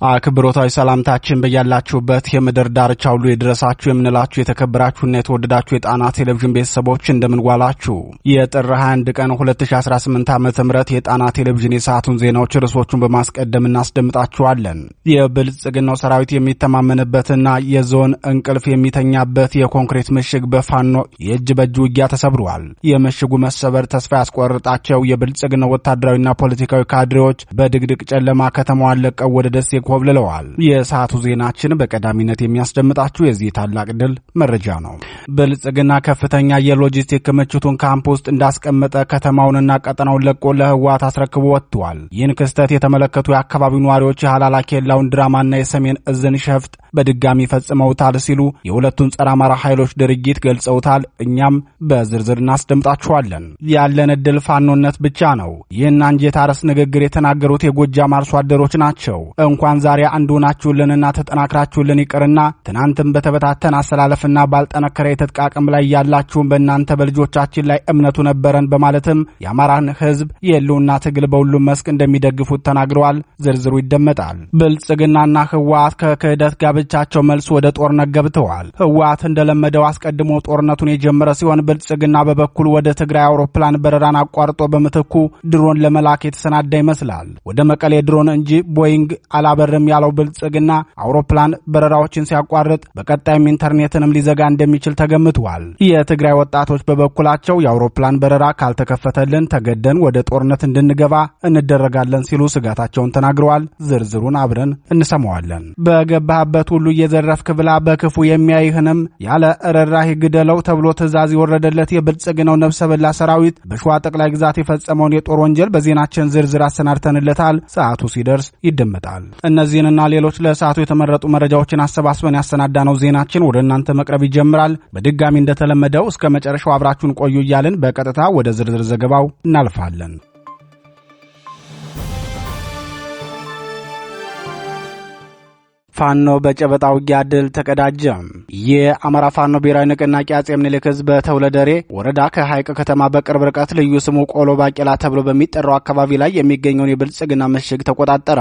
አክብሮታዊ ሰላምታችን በያላችሁበት የምድር ዳርቻ ሁሉ ይድረሳችሁ የምንላችሁ የተከበራችሁና የተወደዳችሁ የጣና ቴሌቪዥን ቤተሰቦች እንደምንዋላችሁ። የጥር 21 ቀን 2018 ዓ.ም የጣና ቴሌቪዥን የሰዓቱን ዜናዎች ርዕሶቹን በማስቀደም እናስደምጣችኋለን። የብልጽግናው ሰራዊት የሚተማመንበትና የዞን እንቅልፍ የሚተኛበት የኮንክሪት ምሽግ በፋኖ የእጅ በእጅ ውጊያ ተሰብሯል። የምሽጉ መሰበር ተስፋ ያስቆርጣቸው የብልጽግናው ወታደራዊና ፖለቲካዊ ካድሬዎች በድቅድቅ ጨለማ ከተማዋን ለቀው ወደ ደሴ ኮብልለዋል። የሰዓቱ ዜናችን በቀዳሚነት የሚያስደምጣችሁ የዚህ ታላቅ ድል መረጃ ነው። ብልጽግና ከፍተኛ የሎጂስቲክ ክምችቱን ካምፕ ውስጥ እንዳስቀመጠ ከተማውንና ቀጠናውን ለቆ ለህወሓት አስረክቦ ወጥቷል። ይህን ክስተት የተመለከቱ የአካባቢው ነዋሪዎች የሐላላ ኬላውን ድራማና የሰሜን እዝን ሸፍጥ በድጋሚ ፈጽመውታል ሲሉ የሁለቱን ጸረ አማራ ኃይሎች ድርጊት ገልጸውታል። እኛም በዝርዝር እናስደምጣችኋለን። ያለን ዕድል ፋኖነት ብቻ ነው። ይህን አንጀት አርስ ንግግር የተናገሩት የጎጃም አርሶ አደሮች ናቸው። እንኳን ዛሬ አንዱ ናችሁልንና ተጠናክራችሁልን ይቅርና ትናንትም በተበታተን አሰላለፍና ባልጠነከረ የትጥቅ አቅም ላይ ያላችሁን በእናንተ በልጆቻችን ላይ እምነቱ ነበረን በማለትም የአማራን ህዝብ የህልውና ትግል በሁሉም መስክ እንደሚደግፉት ተናግረዋል። ዝርዝሩ ይደመጣል። ብልጽግናና ህወሓት ከክህደት ጋብቻቸው መልስ ወደ ጦርነት ገብተዋል። ህወሓት እንደለመደው አስቀድሞ ጦርነቱን የጀመረ ሲሆን ብልጽግና በበኩል ወደ ትግራይ አውሮፕላን በረራን አቋርጦ በምትኩ ድሮን ለመላክ የተሰናዳ ይመስላል። ወደ መቀሌ ድሮን እንጂ ቦይንግ አላበርም ያለው ብልጽግና አውሮፕላን በረራዎችን ሲያቋርጥ በቀጣይም ኢንተርኔትንም ሊዘጋ እንደሚችል ተገምቷል። የትግራይ ወጣቶች በበኩላቸው የአውሮፕላን በረራ ካልተከፈተልን ተገደን ወደ ጦርነት እንድንገባ እንደረጋለን ሲሉ ስጋታቸውን ተናግረዋል። ዝርዝሩን አብረን እንሰማዋለን። በገባህበት ሁሉ እየዘረፍክ ብላ በክፉ የሚያይህንም ያለ ርህራሄ ግደለው ተብሎ ትዕዛዝ የወረደለት የብልጽግናው ነፍሰ በላ ሰራዊት በሸዋ ጠቅላይ ግዛት የፈጸመውን የጦር ወንጀል በዜናችን ዝርዝር አሰናድተንለታል። ሰዓቱ ሲደርስ ይደመጣል። እነዚህንና ሌሎች ለሰዓቱ የተመረጡ መረጃዎችን አሰባስበን ያሰናዳነው ዜናችን ወደ እናንተ መቅረብ ይጀምራል። በድጋሚ እንደተለመደው እስከ መጨረሻው አብራችሁን ቆዩ እያልን በቀጥታ ወደ ዝርዝር ዘገባው እናልፋለን። ፋኖ በጨበጣ ውጊያ ድል ተቀዳጀ። የአማራ ፋኖ ብሔራዊ ንቅናቄ አጼ ምኒልክ ህዝብ በተውለደሬ ወረዳ ከሐይቅ ከተማ በቅርብ ርቀት ልዩ ስሙ ቆሎ ባቄላ ተብሎ በሚጠራው አካባቢ ላይ የሚገኘውን የብልጽግና ምሽግ ተቆጣጠረ።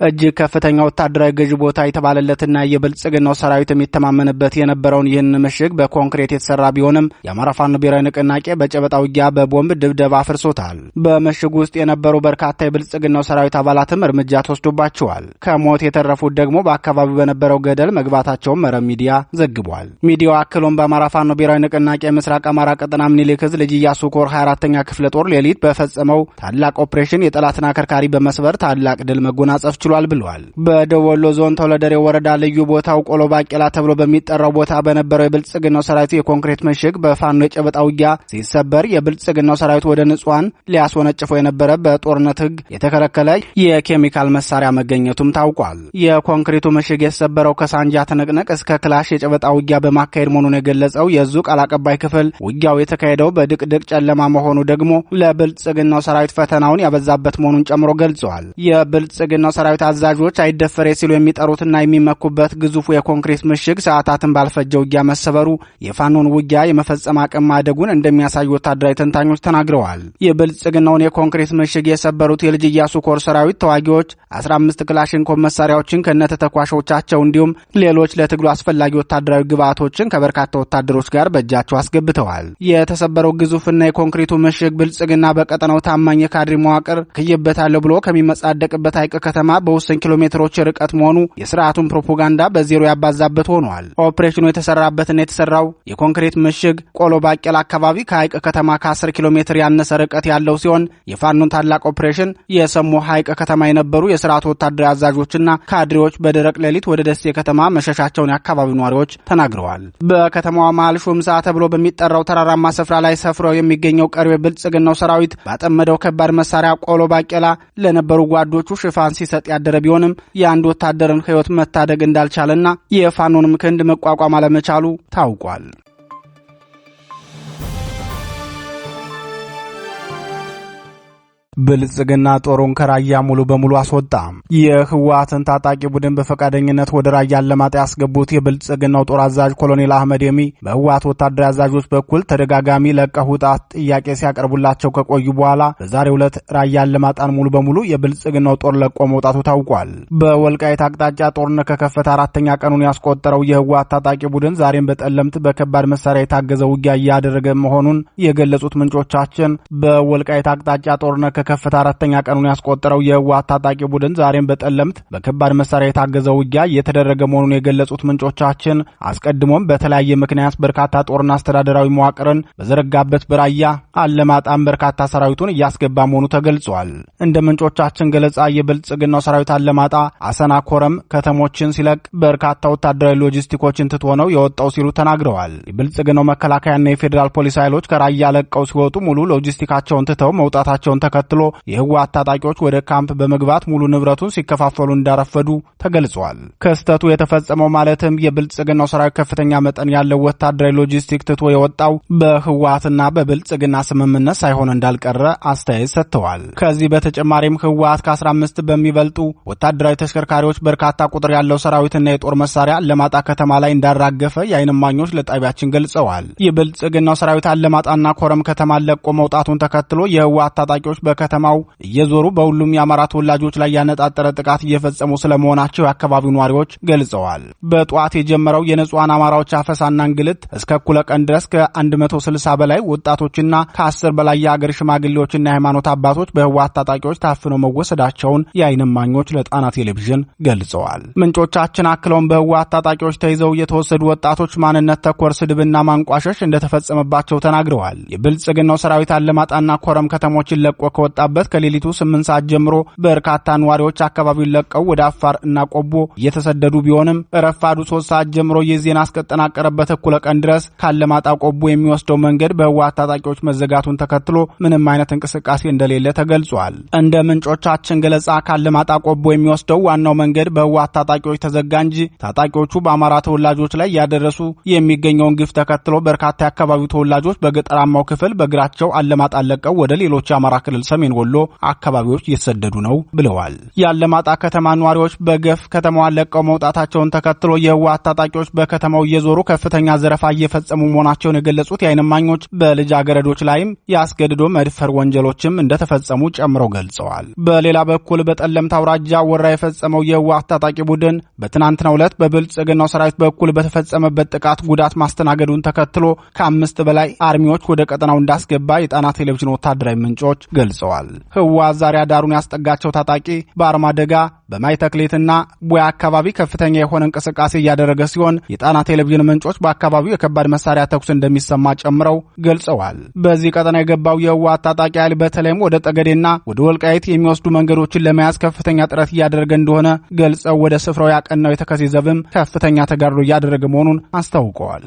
እጅግ ከፍተኛ ወታደራዊ ገዥ ቦታ የተባለለትና የብልጽግናው ሰራዊት የሚተማመንበት የነበረውን ይህን ምሽግ በኮንክሪት የተሰራ ቢሆንም የአማራ ፋኖ ብሔራዊ ንቅናቄ በጨበጣ ውጊያ በቦምብ ድብደባ አፍርሶታል። በምሽጉ ውስጥ የነበሩ በርካታ የብልጽግናው ሰራዊት አባላትም እርምጃ ተወስዶባቸዋል። ከሞት የተረፉት ደግሞ በአካባቢው በነበረው ገደል መግባታቸውን መረብ ሚዲያ ዘግቧል። ሚዲያው አክሎም በአማራ ፋኖ ብሔራዊ ንቅናቄ ምስራቅ አማራ ቀጠና ምኒልክ ዕዝ ልጅ ኢያሱ ኮር 24ኛ ክፍለ ጦር ሌሊት በፈጸመው ታላቅ ኦፕሬሽን የጠላትን አከርካሪ በመስበር ታላቅ ድል መጎናጸፍ ችሏል ብለዋል። በደቡብ ወሎ ዞን ተውለደሬ ወረዳ ልዩ ቦታው ቆሎ ባቄላ ተብሎ በሚጠራው ቦታ በነበረው የብልጽግናው ሰራዊት የኮንክሪት ምሽግ በፋኖ የጨበጣ ውጊያ ሲሰበር የብልጽግናው ሰራዊት ወደ ንጹሃን ሊያስወነጭፈው የነበረ በጦርነት ህግ የተከለከለ የኬሚካል መሳሪያ መገኘቱም ታውቋል። የኮንክሪቱ ምሽግ የተሰበረው ከሳንጃ ትንቅንቅ እስከ ክላሽ የጨበጣ ውጊያ በማካሄድ መሆኑን የገለጸው የዙ ቃል አቀባይ ክፍል ውጊያው የተካሄደው በድቅድቅ ጨለማ መሆኑ ደግሞ ለብልጽግናው ሰራዊት ፈተናውን ያበዛበት መሆኑን ጨምሮ ገልጿል። የብልጽግናው ሰራዊት አዛዦች አይደፈሬ ሲሉ የሚጠሩትና የሚመኩበት ግዙፉ የኮንክሪት ምሽግ ሰዓታትን ባልፈጀ ውጊያ መሰበሩ የፋኖን ውጊያ የመፈጸም አቅም ማደጉን እንደሚያሳዩ ወታደራዊ ተንታኞች ተናግረዋል። የብልጽግናውን የኮንክሪት ምሽግ የሰበሩት የልጅ ኢያሱ ኮር ሰራዊት ተዋጊዎች 15 ክላሽንኮቭ መሳሪያዎችን ከነተተኳሾቻቸው እንዲሁም ሌሎች ለትግሉ አስፈላጊ ወታደራዊ ግብዓቶችን ከበርካታ ወታደሮች ጋር በእጃቸው አስገብተዋል። የተሰበረው ግዙፍና የኮንክሪቱ ምሽግ ብልጽግና በቀጠናው ታማኝ የካድሬ መዋቅር ክይበታለሁ ብሎ ከሚመጻደቅበት ሐይቅ ከተማ በውስን ኪሎ ሜትሮች ርቀት መሆኑ የስርዓቱን ፕሮፓጋንዳ በዜሮ ያባዛበት ሆኗል። ኦፕሬሽኑ የተሰራበትና የተሰራው የኮንክሪት ምሽግ ቆሎ ባቄላ አካባቢ ከሐይቅ ከተማ ከ10 ኪሎ ሜትር ያነሰ ርቀት ያለው ሲሆን የፋኖን ታላቅ ኦፕሬሽን የሰሙ ሐይቅ ከተማ የነበሩ የስርዓቱ ወታደራዊ አዛዦችና ካድሬዎች በደረቅ ሌሊት ወደ ደሴ ከተማ መሸሻቸውን የአካባቢው ነዋሪዎች ተናግረዋል። በከተማዋ መሃል ሹምሳ ተብሎ በሚጠራው ተራራማ ስፍራ ላይ ሰፍረው የሚገኘው ቀሪው የብልጽግናው ሰራዊት ባጠመደው ከባድ መሳሪያ ቆሎ ባቄላ ለነበሩ ጓዶቹ ሽፋን ሲሰጥ ያደረ ቢሆንም የአንድ ወታደርን ሕይወት መታደግ እንዳልቻለና የፋኖንም ክንድ መቋቋም አለመቻሉ ታውቋል። ብልጽግና ጦሩን ከራያ ሙሉ በሙሉ አስወጣ። የህወሓትን ታጣቂ ቡድን በፈቃደኝነት ወደ ራያ አላማጣ ያስገቡት የብልጽግናው ጦር አዛዥ ኮሎኔል አህመድ የሚ በህወሓት ወታደራዊ አዛዦች በኩል ተደጋጋሚ ለቀህ ውጣ ጥያቄ ሲያቀርቡላቸው ከቆዩ በኋላ በዛሬው ዕለት ራያ አላማጣን ሙሉ በሙሉ የብልጽግናው ጦር ለቆ መውጣቱ ታውቋል። በወልቃይት አቅጣጫ ጦርነት ከከፈተ አራተኛ ቀኑን ያስቆጠረው የህወሓት ታጣቂ ቡድን ዛሬም በጠለምት በከባድ መሳሪያ የታገዘ ውጊያ እያደረገ መሆኑን የገለጹት ምንጮቻችን በወልቃይት አቅጣጫ ጦርነት ከከፈተ አራተኛ ቀኑን ያስቆጠረው የህወሓት ታጣቂ ቡድን ዛሬም በጠለምት በከባድ መሳሪያ የታገዘ ውጊያ እየተደረገ መሆኑን የገለጹት ምንጮቻችን አስቀድሞም በተለያየ ምክንያት በርካታ ጦርና አስተዳደራዊ መዋቅርን በዘረጋበት በራያ አላማጣን በርካታ ሰራዊቱን እያስገባ መሆኑ ተገልጿል። እንደ ምንጮቻችን ገለጻ የብልጽግናው ሰራዊት አላማጣ፣ አሰና፣ ኮረም ከተሞችን ሲለቅ በርካታ ወታደራዊ ሎጂስቲኮችን ትቶ ነው የወጣው ሲሉ ተናግረዋል። የብልጽግናው መከላከያና የፌዴራል ፖሊስ ኃይሎች ከራያ ለቀው ሲወጡ ሙሉ ሎጂስቲካቸውን ትተው መውጣታቸውን ተከትሎ የህወሓት ታጣቂዎች ወደ ካምፕ በመግባት ሙሉ ንብረቱን ሲከፋፈሉ እንዳረፈዱ ተገልጿል። ክስተቱ የተፈጸመው ማለትም የብልጽግናው ሰራዊት ከፍተኛ መጠን ያለው ወታደራዊ ሎጂስቲክ ትቶ የወጣው በህወሓትና በብልጽግና ስምምነት ሳይሆን እንዳልቀረ አስተያየት ሰጥተዋል። ከዚህ በተጨማሪም ህወሓት ከ15 በሚበልጡ ወታደራዊ ተሽከርካሪዎች በርካታ ቁጥር ያለው ሰራዊትና የጦር መሳሪያ አላማጣ ከተማ ላይ እንዳራገፈ የዓይን እማኞች ለጣቢያችን ገልጸዋል። የብልጽግናው ሰራዊት አላማጣና ኮረም ከተማ ለቆ መውጣቱን ተከትሎ የህወሓት ታጣቂዎች በከተማው እየዞሩ በሁሉም የአማራ ተወላጆች ላይ ያነጣጠረ ጥቃት እየፈጸሙ ስለመሆናቸው የአካባቢው ነዋሪዎች ገልጸዋል። በጧት የጀመረው የንጹሃን አማራዎች አፈሳና እንግልት እስከ እኩለ ቀን ድረስ ከ160 በላይ ወጣቶችና ከ10 በላይ የአገር ሽማግሌዎችና የሃይማኖት አባቶች በህወሓት ታጣቂዎች ታፍነው መወሰዳቸውን የዓይን እማኞች ለጣና ቴሌቪዥን ገልጸዋል። ምንጮቻችን አክለውም በህወሓት ታጣቂዎች ተይዘው የተወሰዱ ወጣቶች ማንነት ተኮር ስድብና ማንቋሸሽ እንደተፈጸመባቸው ተናግረዋል። የብልጽግናው ሰራዊት አላማጣና ኮረም ከተሞችን ለቆ ከወጣበት ከሌሊቱ 8 ሰዓት ጀምሮ በርካታ ነዋሪዎች አካባቢውን ለቀው ወደ አፋር እና ቆቦ እየተሰደዱ ቢሆንም ረፋዱ 3 ሰዓት ጀምሮ የዜና እስከተጠናቀረበት እኩለ ቀን ድረስ ካለማጣ ቆቦ የሚወስደው መንገድ በህወሓት ታጣቂዎች መዘጋቱን ተከትሎ ምንም አይነት እንቅስቃሴ እንደሌለ ተገልጿል። እንደ ምንጮቻችን ገለጻ ካለማጣ ቆቦ የሚወስደው ዋናው መንገድ በህወሓት ታጣቂዎች ተዘጋ እንጂ ታጣቂዎቹ በአማራ ተወላጆች ላይ ያደረሱ የሚገኘውን ግፍ ተከትሎ በርካታ የአካባቢው ተወላጆች በገጠራማው ክፍል በእግራቸው አላማጣን ለቀው ወደ ሌሎች የአማራ ክልል ሰሜን ወሎ አካባቢዎች እየተሰደዱ ነው ብለዋል። የአላማጣ ከተማ ነዋሪዎች በገፍ ከተማዋን ለቀው መውጣታቸውን ተከትሎ የህወሓት ታጣቂዎች በከተማው እየዞሩ ከፍተኛ ዘረፋ እየፈጸሙ መሆናቸውን የገለጹት የዓይን እማኞች በልጃገረዶች ላይም የአስገድዶ መድፈር ወንጀሎችም እንደተፈጸሙ ጨምረው ገልጸዋል። በሌላ በኩል በጠለምት አውራጃ ወራ የፈጸመው የህወሓት ታጣቂ ቡድን በትናንትናው ዕለት በብልጽግናው ሰራዊት በኩል በተፈጸመበት ጥቃት ጉዳት ማስተናገዱን ተከትሎ ከ5 በላይ አርሚዎች ወደ ቀጠናው እንዳስገባ የጣና ቴሌቪዥን ወታደራዊ ምንጮች ገልጸዋል። ህወሓት ዛሬ አዳሩን ያስጠጋቸው ታጣቂ በአርማደጋ በማይተክሌትና ቡያ አካባቢ ከፍተኛ የሆነ እንቅስቃሴ እያደረገ ሲሆን የጣና ቴሌቪዥን ምንጮች በአካባቢው የከባድ መሳሪያ ተኩስ እንደሚሰማ ጨምረው ገልጸዋል። በዚህ ቀጠና የገባው የህወሓት ታጣቂ ኃይል በተለይም ወደ ጠገዴና ወደ ወልቃይት የሚወስዱ መንገዶችን ለመያዝ ከፍተኛ ጥረት እያደረገ እንደሆነ ገልጸው ወደ ስፍራው ያቀናው የተከዜ ዘብም ከፍተኛ ተጋድሎ እያደረገ መሆኑን አስታውቀዋል።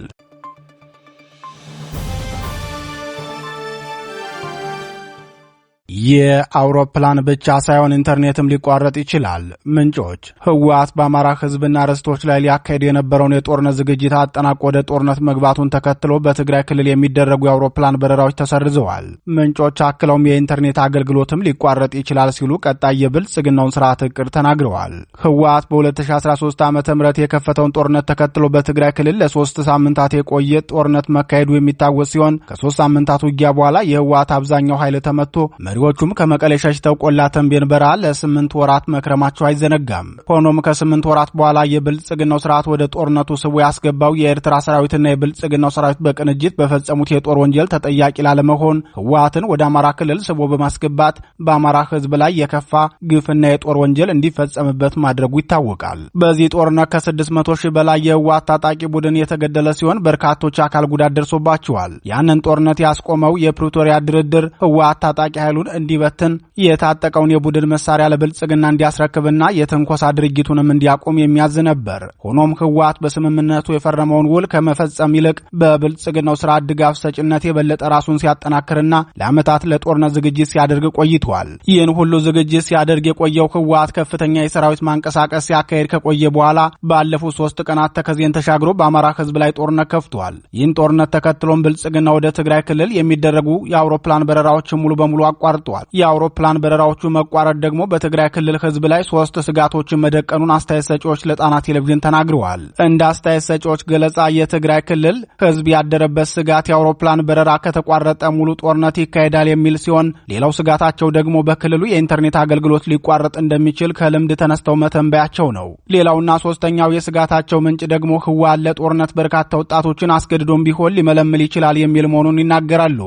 የአውሮፕላን ብቻ ሳይሆን ኢንተርኔትም ሊቋረጥ ይችላል። ምንጮች ህወሓት በአማራ ህዝብና ርስቶች ላይ ሊያካሄድ የነበረውን የጦርነት ዝግጅት አጠናቆ ወደ ጦርነት መግባቱን ተከትሎ በትግራይ ክልል የሚደረጉ የአውሮፕላን በረራዎች ተሰርዘዋል። ምንጮች አክለውም የኢንተርኔት አገልግሎትም ሊቋረጥ ይችላል ሲሉ ቀጣይ የብልጽግናውን ስርዓት እቅድ ተናግረዋል። ህወሓት በ2013 ዓ.ም የከፈተውን ጦርነት ተከትሎ በትግራይ ክልል ለ3 ሳምንታት የቆየ ጦርነት መካሄዱ የሚታወስ ሲሆን ከ3 ሳምንታት ውጊያ በኋላ የህወሓት አብዛኛው ኃይል ተመቶ መሪዎቹም ከመቀሌ ሸሽተው ቆላ ተንቤን በረሃ ለ8 ወራት መክረማቸው አይዘነጋም። ሆኖም ከ8 ወራት በኋላ የብልጽግናው ስርዓት ወደ ጦርነቱ ስቦ ያስገባው የኤርትራ ሰራዊትና የብልጽግናው ሰራዊት በቅንጅት በፈጸሙት የጦር ወንጀል ተጠያቂ ላለመሆን ህወሓትን ወደ አማራ ክልል ስቦ በማስገባት በአማራ ህዝብ ላይ የከፋ ግፍና የጦር ወንጀል እንዲፈጸምበት ማድረጉ ይታወቃል። በዚህ ጦርነት ከ600 ሺህ በላይ የህወሓት ታጣቂ ቡድን የተገደለ ሲሆን በርካቶች አካል ጉዳት ደርሶባቸዋል። ያንን ጦርነት ያስቆመው የፕሪቶሪያ ድርድር ህወሓት ታጣቂ ኃይሉን እንዲበትን የታጠቀውን የቡድን መሳሪያ ለብልጽግና እንዲያስረክብና የትንኮሳ ድርጊቱንም እንዲያቆም የሚያዝ ነበር። ሆኖም ህወሓት በስምምነቱ የፈረመውን ውል ከመፈጸም ይልቅ በብልጽግናው ስርዓት ድጋፍ ሰጭነት የበለጠ ራሱን ሲያጠናክርና ለዓመታት ለጦርነት ዝግጅት ሲያደርግ ቆይቷል። ይህን ሁሉ ዝግጅት ሲያደርግ የቆየው ህወሓት ከፍተኛ የሰራዊት ማንቀሳቀስ ሲያካሄድ ከቆየ በኋላ ባለፉት 3 ቀናት ተከዜን ተሻግሮ በአማራ ህዝብ ላይ ጦርነት ከፍቷል። ይህን ጦርነት ተከትሎም ብልጽግና ወደ ትግራይ ክልል የሚደረጉ የአውሮፕላን በረራዎችን ሙሉ በሙሉ አቋርጧል። ተቋርጧል። የአውሮፕላን በረራዎቹ መቋረጥ ደግሞ በትግራይ ክልል ህዝብ ላይ 3 ስጋቶችን መደቀኑን አስተያየት ሰጪዎች ለጣና ቴሌቪዥን ተናግረዋል። እንደ አስተያየት ሰጪዎች ገለጻ የትግራይ ክልል ህዝብ ያደረበት ስጋት የአውሮፕላን በረራ ከተቋረጠ ሙሉ ጦርነት ይካሄዳል የሚል ሲሆን ሌላው ስጋታቸው ደግሞ በክልሉ የኢንተርኔት አገልግሎት ሊቋረጥ እንደሚችል ከልምድ ተነስተው መተንበያቸው ነው። ሌላውና ሶስተኛው የስጋታቸው ምንጭ ደግሞ ህወሓት ለጦርነት በርካታ ወጣቶችን አስገድዶም ቢሆን ሊመለምል ይችላል የሚል መሆኑን ይናገራሉ።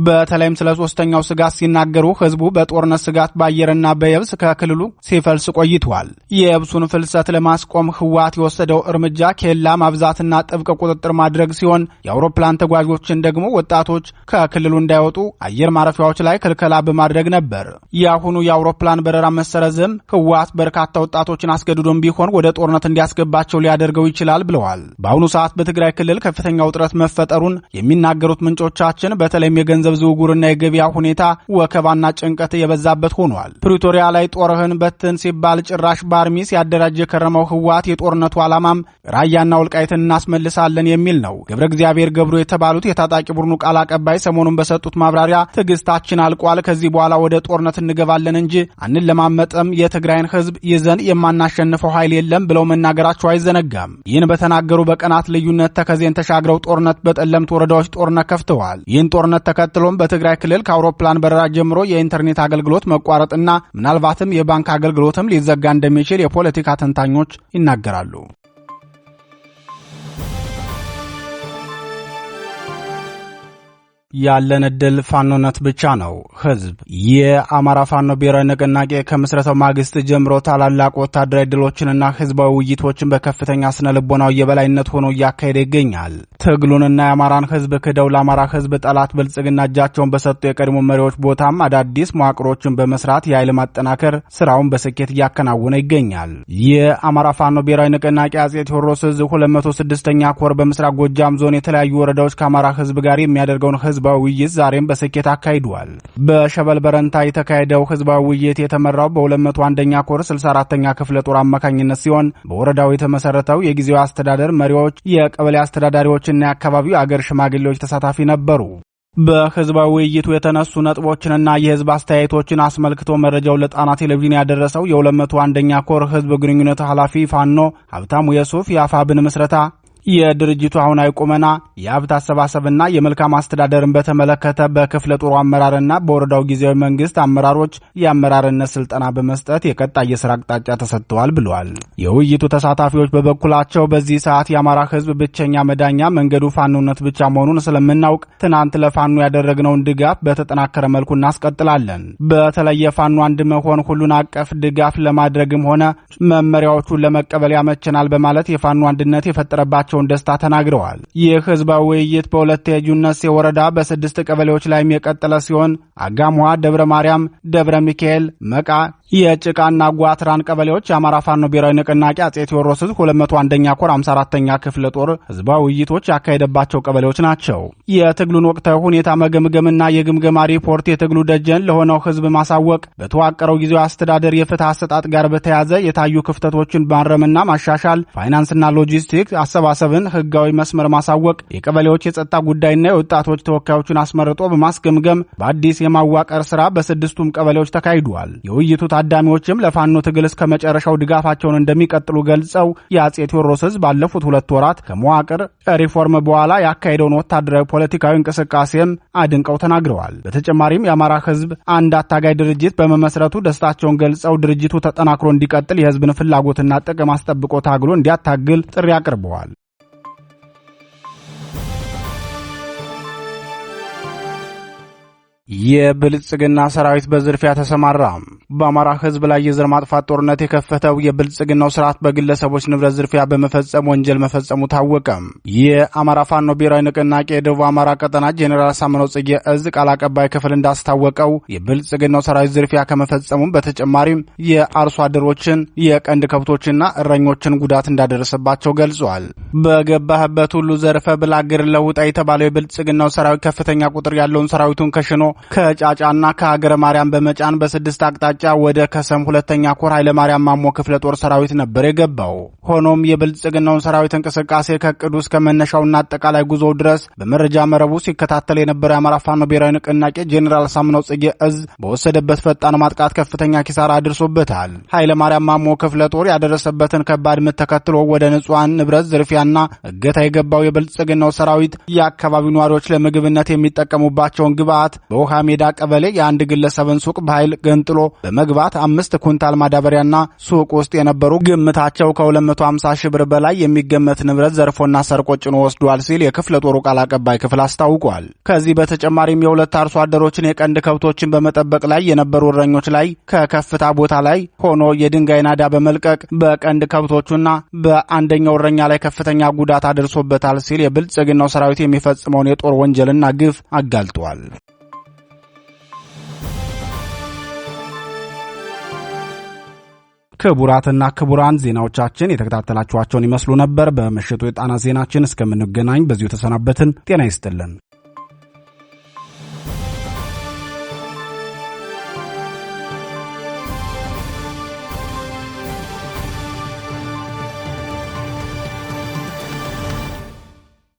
በተለይም ስለ ሶስተኛው ስጋት ሲናገሩ ህዝቡ በጦርነት ስጋት በአየርና በየብስ ከክልሉ ሲፈልስ ቆይቷል። የየብሱን ፍልሰት ለማስቆም ህወሓት የወሰደው እርምጃ ኬላ ማብዛትና ጥብቅ ቁጥጥር ማድረግ ሲሆን የአውሮፕላን ተጓዦችን ደግሞ ወጣቶች ከክልሉ እንዳይወጡ አየር ማረፊያዎች ላይ ክልከላ በማድረግ ነበር። የአሁኑ የአውሮፕላን በረራ መሰረዝም ህወሓት በርካታ ወጣቶችን አስገድዶም ቢሆን ወደ ጦርነት እንዲያስገባቸው ሊያደርገው ይችላል ብለዋል። በአሁኑ ሰዓት በትግራይ ክልል ከፍተኛ ውጥረት መፈጠሩን የሚናገሩት ምንጮቻችን በተለይም የገንዘብ ዝውውርና የገበያ ሁኔታ ወከባና ጭንቀት የበዛበት ሆኗል። ፕሪቶሪያ ላይ ጦርህን በትን ሲባል ጭራሽ በአርሚ ሲያደራጅ የከረመው ህወሓት የጦርነቱ ዓላማም ራያና ወልቃይትን እናስመልሳለን የሚል ነው። ገብረ እግዚአብሔር ገብሩ የተባሉት የታጣቂ ቡድኑ ቃል አቀባይ ሰሞኑን በሰጡት ማብራሪያ ትዕግስታችን አልቋል፣ ከዚህ በኋላ ወደ ጦርነት እንገባለን እንጂ አንለማመጥም፣ የትግራይን ህዝብ ይዘን የማናሸንፈው ኃይል የለም ብለው መናገራቸው አይዘነጋም። ይህን በተናገሩ በቀናት ልዩነት ተከዜን ተሻግረው ጦርነት በጠለምት ወረዳዎች ጦርነት ከፍተዋል። ይህን ጦርነት ተከትሎም በትግራይ ክልል ከአውሮፕላን በረራ ጀምሮ የኢንተርኔት አገልግሎት መቋረጥና ምናልባትም የባንክ አገልግሎትም ሊዘጋ እንደሚችል የፖለቲካ ተንታኞች ይናገራሉ። ያለን ዕድል ፋኖነት ብቻ ነው። ህዝብ የአማራ ፋኖ ብሔራዊ ንቅናቄ ከምስረታው ማግስት ጀምሮ ታላላቅ ወታደራዊ ድሎችንና ህዝባዊ ውይይቶችን በከፍተኛ ስነ ልቦናዊ የበላይነት ሆኖ እያካሄደ ይገኛል። ትግሉንና የአማራን ህዝብ ክደው ለአማራ ህዝብ ጠላት ብልጽግና እጃቸውን በሰጡ የቀድሞ መሪዎች ቦታም አዳዲስ መዋቅሮችን በመስራት የኃይል ማጠናከር ስራውን በስኬት እያከናወነ ይገኛል። የአማራ ፋኖ ብሔራዊ ንቅናቄ አጼ ቴዎድሮስ ዕዝ 206ኛ ኮር በምስራቅ ጎጃም ዞን የተለያዩ ወረዳዎች ከአማራ ህዝብ ጋር የሚያደርገውን ህዝባዊ ውይይት ዛሬም በስኬት አካሂዷል። በሸበል በረንታ የተካሄደው ህዝባዊ ውይይት የተመራው በ201ኛ ኮር 64ኛ ክፍለ ጦር አማካኝነት ሲሆን በወረዳው የተመሰረተው የጊዜያዊ አስተዳደር መሪዎች፣ የቀበሌ አስተዳዳሪዎችና የአካባቢው አገር ሽማግሌዎች ተሳታፊ ነበሩ። በህዝባዊ ውይይቱ የተነሱ ነጥቦችንና የህዝብ አስተያየቶችን አስመልክቶ መረጃው ለጣና ቴሌቪዥን ያደረሰው የ201ኛ ኮር ህዝብ ግንኙነት ኃላፊ ፋኖ ሀብታሙ የሱፍ የአፋብን ምስረታ የድርጅቱ አሁናዊ ቁመና የሀብት አሰባሰብና የመልካም አስተዳደርን በተመለከተ በክፍለ ጦሩ አመራርና በወረዳው ጊዜያዊ መንግስት አመራሮች የአመራርነት ስልጠና በመስጠት የቀጣይ የስራ አቅጣጫ ተሰጥተዋል ብለዋል። የውይይቱ ተሳታፊዎች በበኩላቸው በዚህ ሰዓት የአማራ ህዝብ ብቸኛ መዳኛ መንገዱ ፋኖነት ብቻ መሆኑን ስለምናውቅ ትናንት ለፋኖ ያደረግነውን ድጋፍ በተጠናከረ መልኩ እናስቀጥላለን። በተለይ የፋኖ አንድ መሆን ሁሉን አቀፍ ድጋፍ ለማድረግም ሆነ መመሪያዎቹን ለመቀበል ያመቸናል በማለት የፋኖ አንድነት የፈጠረባቸው ደስታ ተናግረዋል። ይህ ህዝባዊ ውይይት በሁለት የጁነሴ ወረዳ በ6 ቀበሌዎች ላይም የቀጠለ ሲሆን አጋምዋ፣ ደብረ ማርያም፣ ደብረ ሚካኤል፣ መቃ፣ የጭቃና ጓትራን ቀበሌዎች የአማራ ፋኖ ብሔራዊ ንቅናቄ አጼ ቴዎድሮስ ዕዝ 201ኛ ኮር 54ኛ ክፍለ ጦር ህዝባዊ ውይይቶች ያካሄደባቸው ቀበሌዎች ናቸው። የትግሉን ወቅታዊ ሁኔታ መገምገምና የግምገማ ሪፖርት የትግሉ ደጀን ለሆነው ህዝብ ማሳወቅ፣ በተዋቀረው ጊዜያዊ አስተዳደር የፍትህ አሰጣጥ ጋር በተያያዘ የታዩ ክፍተቶችን ማረምና ማሻሻል፣ ፋይናንስና ሎጂስቲክስ አሰባሰብን ህጋዊ መስመር ማሳወቅ፣ የቀበሌዎች የጸጥታ ጉዳይና የወጣቶች ተወካዮችን አስመርጦ በማስገምገም በአዲስ የማዋቀር ስራ በ6ቱም ቀበሌዎች ተካሂዷል። የውይይቱ ታዳሚዎችም ለፋኖ ትግል እስከ መጨረሻው ድጋፋቸውን እንደሚቀጥሉ ገልጸው የአጼ ቴዎድሮስ ዕዝ ባለፉት 2 ወራት ከመዋቅር ሪፎርም በኋላ ያካሄደውን ወታደራዊ ፖለቲካዊ እንቅስቃሴም አድንቀው ተናግረዋል። በተጨማሪም የአማራ ህዝብ አንድ አታጋይ ድርጅት በመመስረቱ ደስታቸውን ገልጸው ድርጅቱ ተጠናክሮ እንዲቀጥል የህዝብን ፍላጎትና ጥቅም አስጠብቆ ታግሎ እንዲያታግል ጥሪ አቅርበዋል። የብልጽግና ሰራዊት በዝርፊያ ተሰማራ። በአማራ ህዝብ ላይ የዘር ማጥፋት ጦርነት የከፈተው የብልጽግናው ስርዓት በግለሰቦች ንብረት ዝርፊያ በመፈጸም ወንጀል መፈጸሙ ታወቀ። የአማራ ፋኖ ብሔራዊ ንቅናቄ የደቡብ አማራ ቀጠና ጄኔራል ሳምነው ጽጌ ዕዝ ቃል አቀባይ ክፍል እንዳስታወቀው የብልጽግናው ሰራዊት ዝርፊያ ከመፈጸሙም በተጨማሪም የአርሶ አደሮችን የቀንድ ከብቶችና እረኞችን ጉዳት እንዳደረሰባቸው ገልጿል። በገባህበት ሁሉ ዘርፈ ብላ አገር ለውጣ የተባለው የብልጽግናው ሰራዊት ከፍተኛ ቁጥር ያለውን ሰራዊቱን ከሽኖ ከጫጫና ከሀገረ ማርያም በመጫን በ6 አቅጣጫ ወደ ከሰም ሁለተኛ ኮር ኃይለ ማርያም ማሞ ክፍለ ጦር ሰራዊት ነበር የገባው። ሆኖም የብልጽግናውን ሰራዊት እንቅስቃሴ ከቅዱ እስከ መነሻውና አጠቃላይ ጉዞው ድረስ በመረጃ መረቡ ሲከታተል የነበረው የአማራ ፋኖ ብሔራዊ ንቅናቄ ጄኔራል ሳምነው ጽጌ እዝ በወሰደበት ፈጣን ማጥቃት ከፍተኛ ኪሳራ አድርሶበታል። ኃይለ ማርያም ማሞ ክፍለ ጦር ያደረሰበትን ከባድ ምት ተከትሎ ወደ ንጹሃን ንብረት ዝርፊያና እገታ የገባው የብልጽግናው ሰራዊት የአካባቢው ነዋሪዎች ለምግብነት የሚጠቀሙባቸውን ግብዓት በውሃ ሜዳ ቀበሌ የአንድ ግለሰብን ሱቅ በኃይል ገንጥሎ በመግባት 5 ኩንታል ማዳበሪያና ሱቅ ውስጥ የነበሩ ግምታቸው ከ250 ሺህ ብር በላይ የሚገመት ንብረት ዘርፎና ሰርቆ ጭኖ ወስዷል ሲል የክፍለ ጦሩ ቃል አቀባይ ክፍል አስታውቋል። ከዚህ በተጨማሪም የሁለት አርሶ አደሮችን የቀንድ ከብቶችን በመጠበቅ ላይ የነበሩ እረኞች ላይ ከከፍታ ቦታ ላይ ሆኖ የድንጋይ ናዳ በመልቀቅ በቀንድ ከብቶቹና በአንደኛው እረኛ ላይ ከፍተኛ ጉዳት አድርሶበታል ሲል የብልጽግናው ሰራዊት የሚፈጽመውን የጦር ወንጀልና ግፍ አጋልጧል። ክቡራትና ክቡራን ዜናዎቻችን የተከታተላችኋቸውን ይመስሉ ነበር። በምሽቱ የጣና ዜናችን እስከምንገናኝ በዚሁ ተሰናበትን። ጤና ይስጥልን።